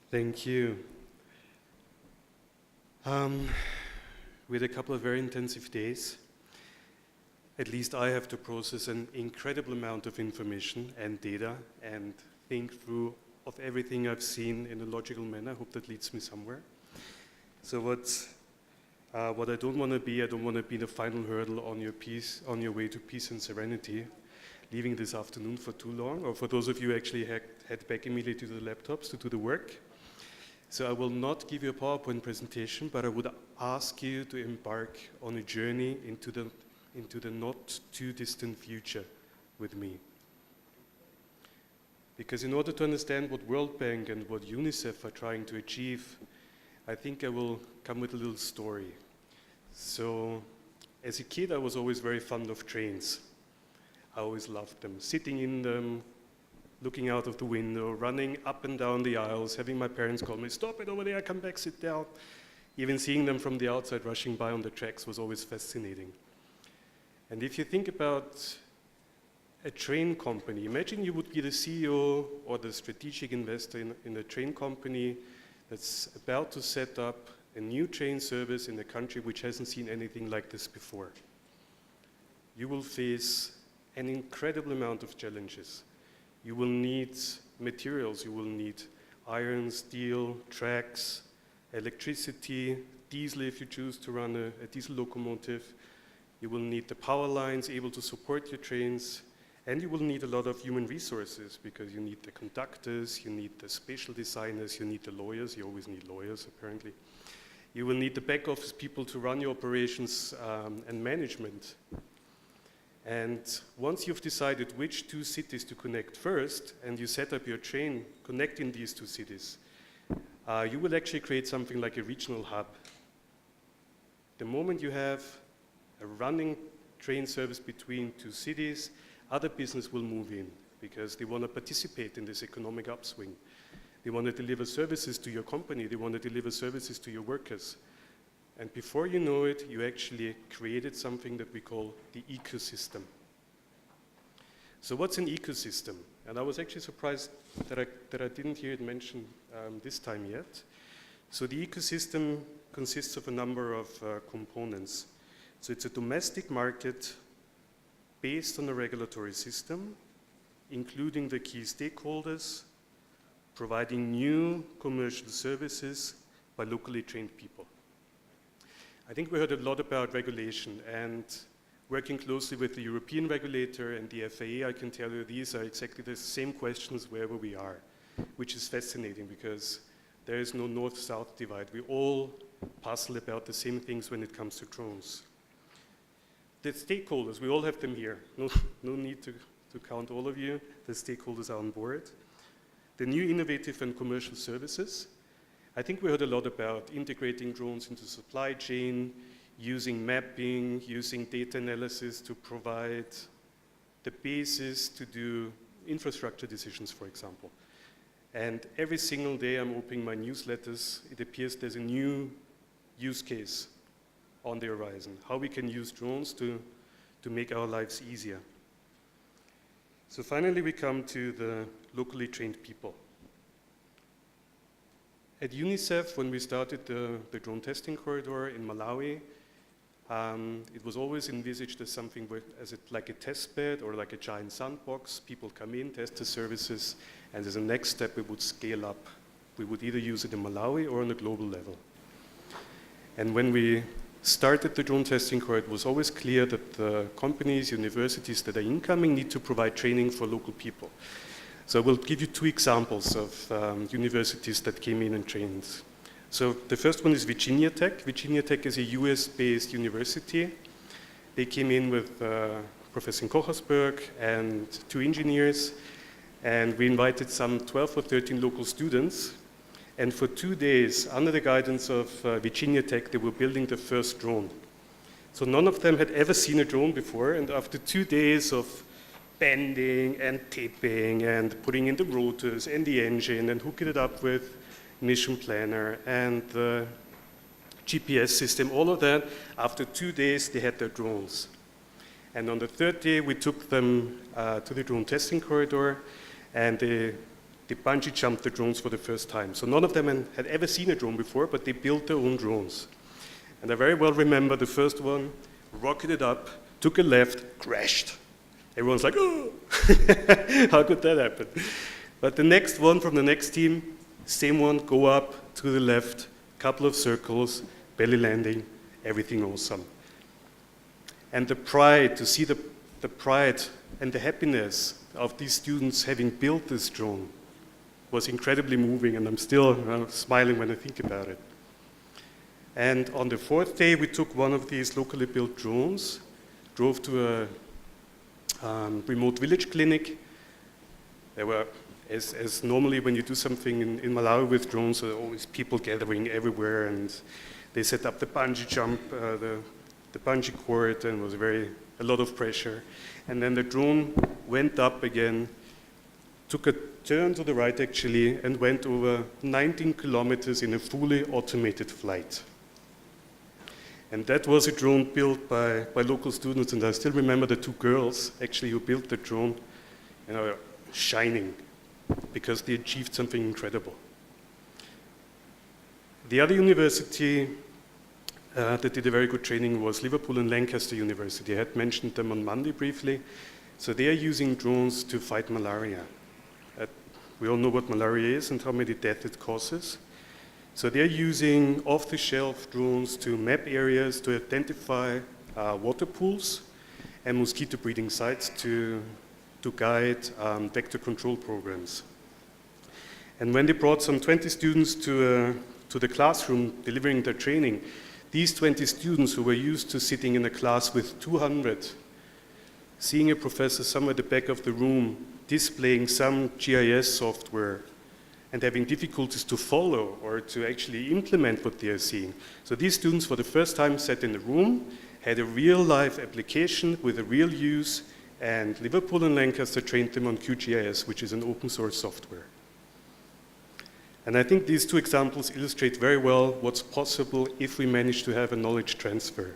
Thank you. We had a couple of very intensive days. At least I have to process an incredible amount of information and data and think through of everything I've seen in a logical manner. I hope that leads me somewhere. So what I don't want to be the final hurdle on your way to peace and serenity, leaving this afternoon for too long, or for those of you who actually head back immediately to the laptops to do the work. So I will not give you a PowerPoint presentation, but I would ask you to embark on a journey into the not too distant future with me. Because in order to understand what World Bank and what UNICEF are trying to achieve, I think I will come with a little story. So as a kid, I was always very fond of trains. I always loved them, sitting in them, looking out of the window, running up and down the aisles, having my parents call me, "Stop it over there, come back, sit down." Even seeing them from the outside rushing by on the tracks was always fascinating. And if you think about a train company, imagine you would be the CEO or the strategic investor in a train company that's about to set up a new train service in a country which hasn't seen anything like this before. You will face an incredible amount of challenges. You will need materials, you will need iron, steel, tracks, electricity, diesel if you choose to run a diesel locomotive. You will need the power lines able to support your trains, and you will need a lot of human resources because you need the conductors, you need the spatial designers, you need the lawyers, you always need lawyers apparently. You will need the back office people to run your operations and management. And once you've decided which two cities to connect first, and you set up your train connecting these two cities, you will actually create something like a regional hub. The moment you have a running train service between two cities, other business will move in because they want to participate in this economic upswing. They want to deliver services to your company, they want to deliver services to your workers. And before you know it, you actually created something that we call the ecosystem. So what's an ecosystem? And I was actually surprised that I didn't hear it mentioned this time yet. So the ecosystem consists of a number of components. So it's a domestic market based on a regulatory system, including the key stakeholders, providing new commercial services by locally trained people. I think we heard a lot about regulation, and working closely with the European regulator and the FAA, I can tell you these are exactly the same questions wherever we are, which is fascinating because there is no north-south divide. We all puzzle about the same things when it comes to drones. The stakeholders, we all have them here. No need to count all of you. The stakeholders are on board. The new innovative and commercial services. I think we heard a lot about integrating drones into supply chain, using mapping, using data analysis to provide the basis to do infrastructure decisions, for example. And every single day I'm opening my newsletters, it appears there's a new use case on the horizon, how we can use drones to make our lives easier. So finally we come to the locally trained people. At UNICEF, when we started the drone testing corridor in Malawi, it was always envisaged as something like a test bed or like a giant sandbox. People come in, test the services, and as a next step, we would scale up. We would either use it in Malawi or on a global level. And when we started the drone testing corridor, it was always clear that the companies, universities that are incoming need to provide training for local people. So I will give you two examples of universities that came in and trained. So the first one is Virginia Tech. Virginia Tech is a US-based university. They came in with Professor Kochersberg and two engineers, and we invited some 12 or 13 local students. And for 2 days, under the guidance of Virginia Tech, they were building the first drone. So none of them had ever seen a drone before, and after 2 days of bending and taping and putting in the rotors and the engine and hooking it up with mission planner and the GPS system, all of that, after 2 days they had their drones. And on the third day we took them to the drone testing corridor, and they they bungee jumped the drones for the first time. So none of them had ever seen a drone before, but they built their own drones. And I very well remember the first one, rocketed up, took a left, crashed. Everyone's like, oh, how could that happen? But the next one from the next team, same one, go up to the left, couple of circles, belly landing, everything awesome. And the pride, to see the pride and the happiness of these students having built this drone was incredibly moving, and I'm still smiling when I think about it. And on the fourth day, we took one of these locally built drones, drove to a remote village clinic. There were, as normally when you do something in Malawi with drones, there are always people gathering everywhere, and they set up the bungee jump, the bungee cord, and it was a lot of pressure. And then the drone went up again, took a turn to the right actually, and went over 19 kilometers in a fully automated flight. And that was a drone built by local students, and I still remember the two girls actually who built the drone, shining because they achieved something incredible. The other university that did a very good training was Liverpool and Lancaster University. I had mentioned them on Monday briefly. So they are using drones to fight malaria. We all know what malaria is and how many deaths it causes. So they're using off-the-shelf drones to map areas, to identify water pools and mosquito breeding sites to guide vector control programs. And when they brought some 20 students to the classroom delivering their training, these 20 students who were used to sitting in a class with 200, seeing a professor somewhere at the back of the room displaying some GIS software and having difficulties to follow or to actually implement what they are seeing. So these students for the first time sat in the room, had a real life application with a real use, and Liverpool and Lancaster trained them on QGIS, which is an open source software. And I think these two examples illustrate very well what's possible if we manage to have a knowledge transfer.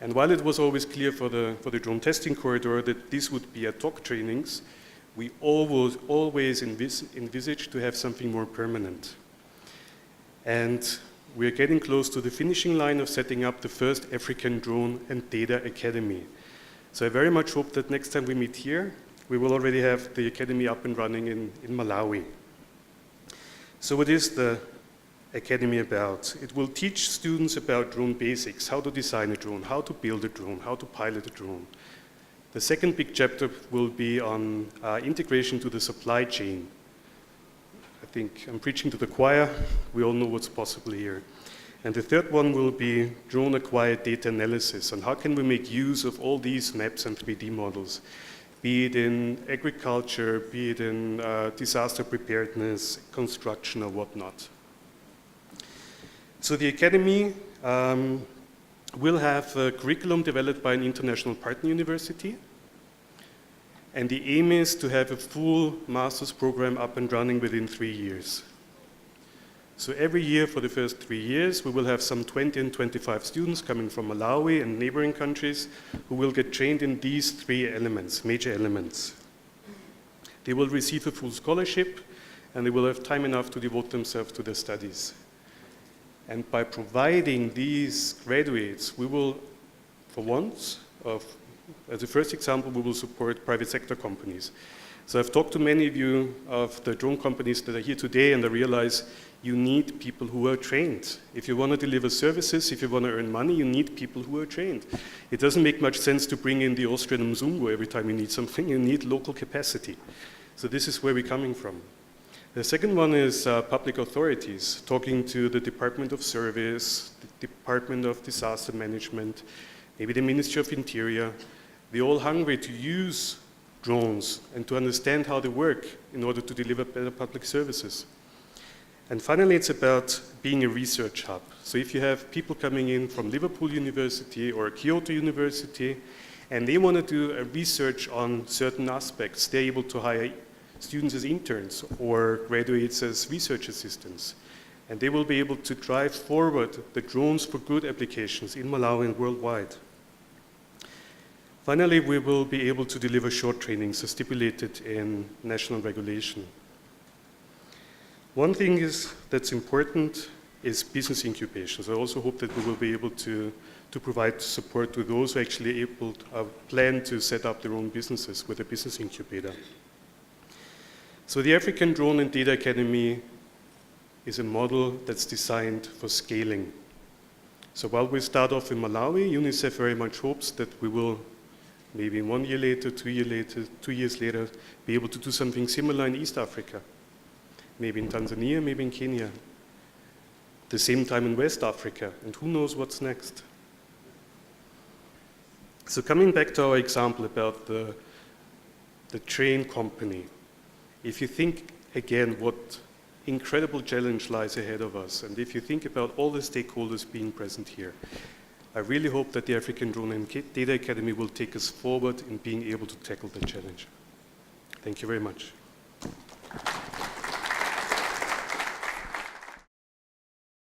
And while it was always clear for the drone testing corridor that this would be ad hoc trainings, we always envisaged to have something more permanent. And we're getting close to the finishing line of setting up the first African Drone and Data Academy. So I very much hope that next time we meet here, we will already have the academy up and running in Malawi. So what is the academy about? It will teach students about drone basics, how to design a drone, how to build a drone, how to pilot a drone. The second big chapter will be on integration to the supply chain. I think I'm preaching to the choir. We all know what's possible here. And the third one will be drone-acquired data analysis, and how can we make use of all these maps and 3D models, be it in agriculture, be it in disaster preparedness, construction, or whatnot. So the academy will have a curriculum developed by an international partner university, and the aim is to have a full master's program up and running within 3 years. So every year for the first 3 years, we will have some 20 and 25 students coming from Malawi and neighboring countries who will get trained in these 3 elements, major elements. They will receive a full scholarship, and they will have time enough to devote themselves to their studies. And by providing these graduates, we will, for once, as a first example, we will support private sector companies. So I've talked to many of you of the drone companies that are here today, and I realize you need people who are trained. If you want to deliver services, if you want to earn money, you need people who are trained. It doesn't make much sense to bring in the Austrian Mzungu every time you need something. You need local capacity. So this is where we're coming from. The second one is public authorities, talking to the Department of Service, the Department of Disaster Management, maybe the Ministry of Interior. They're all hungry to use drones and to understand how they work in order to deliver better public services. And finally, it's about being a research hub. So if you have people coming in from Liverpool University or Kyoto University, and they want to do a research on certain aspects, they're able to hire students as interns or graduates as research assistants. And they will be able to drive forward the drones for good applications in Malawi and worldwide. Finally, we will be able to deliver short trainings as stipulated in national regulation. One thing that's important is business incubation. So I also hope that we will be able to provide support to those who actually plan to set up their own businesses with a business incubator. So the African Drone and Data Academy is a model that's designed for scaling. So while we start off in Malawi, UNICEF very much hopes that we will, maybe 1 year later, 2 years later, be able to do something similar in East Africa. Maybe in Tanzania, maybe in Kenya. The same time in West Africa, and who knows what's next. So coming back to our example about the train company, if you think again what incredible challenge lies ahead of us, and if you think about all the stakeholders being present here, I really hope that the African Drone and Data Academy will take us forward in being able to tackle the challenge. Thank you very much.